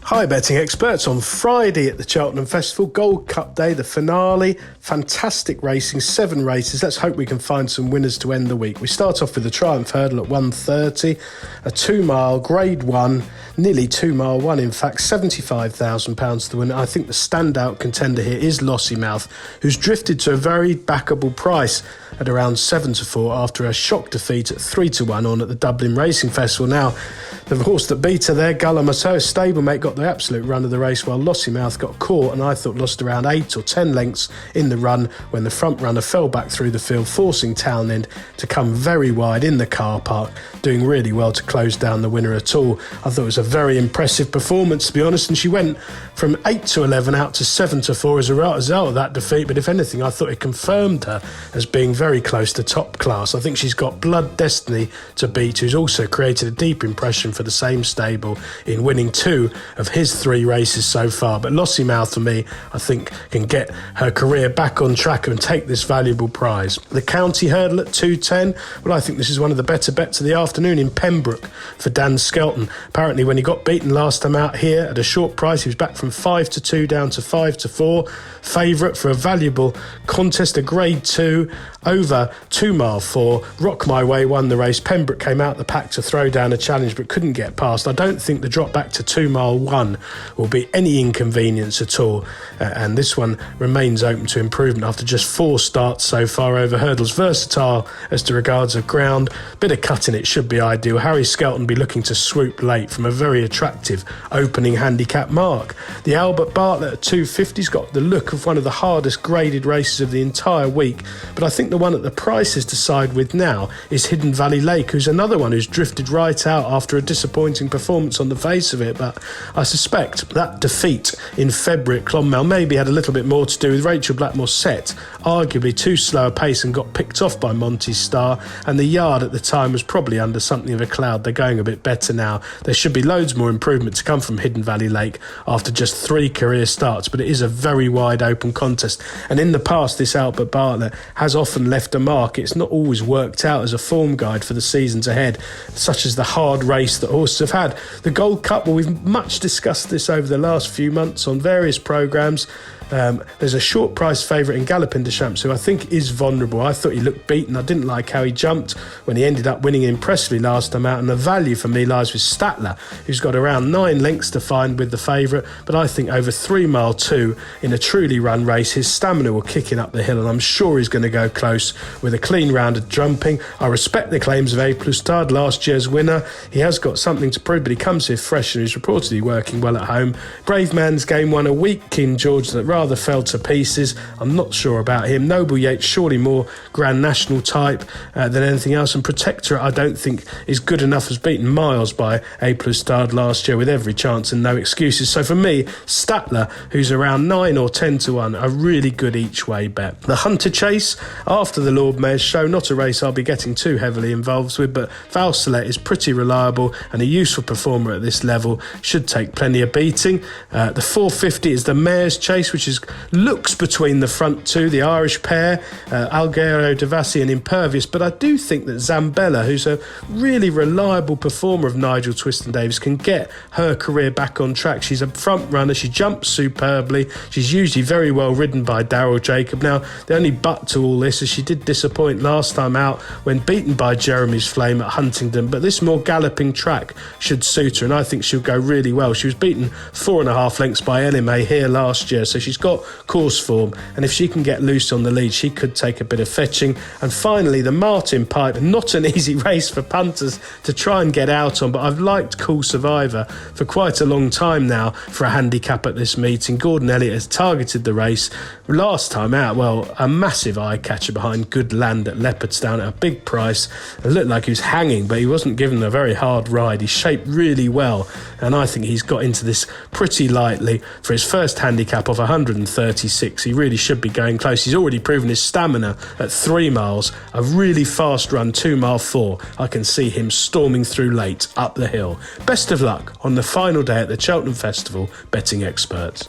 Hi betting experts. On Friday at the Cheltenham Festival, Gold Cup Day, the finale, fantastic racing, 7 races. Let's hope we can find some winners to end the week. We start off with the Triumph Hurdle at 1:30, a 2-mile Grade 1, nearly 2-mile one in fact, £75,000 to win. I think the standout contender here is Lossiemouth, who's drifted to a very backable price at around 7-4 after a shock defeat at 3-1 on at the Dublin Racing Festival. Now, the horse that beat her there, Gallamato, stablemate, got the absolute run of the race while Lossiemouth got caught and I thought lost around 8 or 10 lengths in the run when the front runner fell back through the field, forcing Townend to come very wide in the car park, doing really well to close down the winner at all. I thought it was a very impressive performance, to be honest, and she went from 8-11 out to 7-4 as a result of that defeat, but if anything I thought it confirmed her as being very close to top class. I think she's got Blood Destiny to beat, who's also created a deep impression for the same stable in winning 2 of his 3 races so far. But Lossiemouth, for me, I think can get her career back on track and take this valuable prize. The County Hurdle at 2:10, well, I think this is one of the better bets of the afternoon in Pembroke for Dan Skelton. Apparently when he got beaten last time out here at a short price, he was back from 5-2 down to 5-4. Favourite for a valuable contest, a Grade 2 over 2-mile 4. Rock My Way won the race. Pembroke came out the pack to throw down a challenge but couldn't get past. I don't think the drop back to 2-mile 1 will be any inconvenience at all, and this one remains open to improvement after just 4 starts so far over hurdles. Versatile as to regards of ground, bit of cutting it should be ideal. Harry Skelton be looking to swoop late from a very attractive opening handicap mark. The Albert Bartlett at 250's got the look of one of the hardest graded races of the entire week, but I think the one at the prices to side with now is Hidden Valley Lake, who's another one who's drifted right out after a disappointing performance on the face of it, but I suspect that defeat in February at Clonmel maybe had a little bit more to do with Rachel Blackmore set arguably too slow a pace and got picked off by Monty Starr, and the yard at the time was probably under something of a cloud. They're going a bit better now. There should be loads more improvement to come from Hidden Valley Lake after just 3 career starts, but it is a very wide open contest, and in the past this Albert Bartlett has often left a mark. It's not always worked out as a form guide for the seasons ahead, such as the hard race that horses have had. The Gold Cup, well, we've much discussed this over the last few months on various programmes. There's a short price favourite in Gallopin de Champs who I think is vulnerable. I thought he looked beaten. I didn't like how he jumped when he ended up winning impressively last time out, and the value for me lies with Statler, who's got around 9 lengths to find with the favourite, but I think over 3-mile 2 in a truly run race his stamina will kick him up the hill, and I'm sure he's going to go close with a clean round of jumping. I respect the claims of A Plus Tard, last year's winner. He has got something to prove, but he comes here fresh and he's reportedly working well at home. Brave Man's Game won a weak King George that rather fell to pieces. I'm not sure about him. Noble Yates surely more Grand National type than anything else, and Protectorate I don't think is good enough, was beaten miles by A Plus Tard last year with every chance and no excuses. So for me, Statler, who's around 9 or 10-1, a really good each way bet. The Hunter Chase after the Lord Mayor's Show, not a race I'll be getting too heavily involved with, but Valsalet is pretty reliable and a useful performer at this level, should take plenty of beating. The 450 is the Mayor's Chase, which looks between the front two, the Irish pair, Alghero Devassi and Impervious, but I do think that Zambella, who's a really reliable performer of Nigel Twiston-Davies, can get her career back on track. She's a front runner, she jumps superbly, she's usually very well ridden by Daryl Jacob. Now, the only but to all this is she did disappoint last time out when beaten by Jeremy's Flame at Huntingdon, but this more galloping track should suit her, and I think she'll go really well. She was beaten 4.5 lengths by LMA here last year, so she's got course form, and if she can get loose on the lead she could take a bit of fetching. And finally the Martin Pipe, not an easy race for punters to try and get out on, but I've liked Cool Survivor for quite a long time now for a handicap at this meeting. Gordon Elliott has targeted the race last time out, well, a massive eye catcher behind Good Land at Leopardstown at a big price. It looked like he was hanging, but he wasn't given a very hard ride. He shaped really well, and I think he's got into this pretty lightly for his first handicap of 136. He really should be going close. He's already proven his stamina at 3 miles, a really fast run 2-mile 4. I can see him storming through late up the hill. Best of luck on the final day at the Cheltenham Festival, betting experts.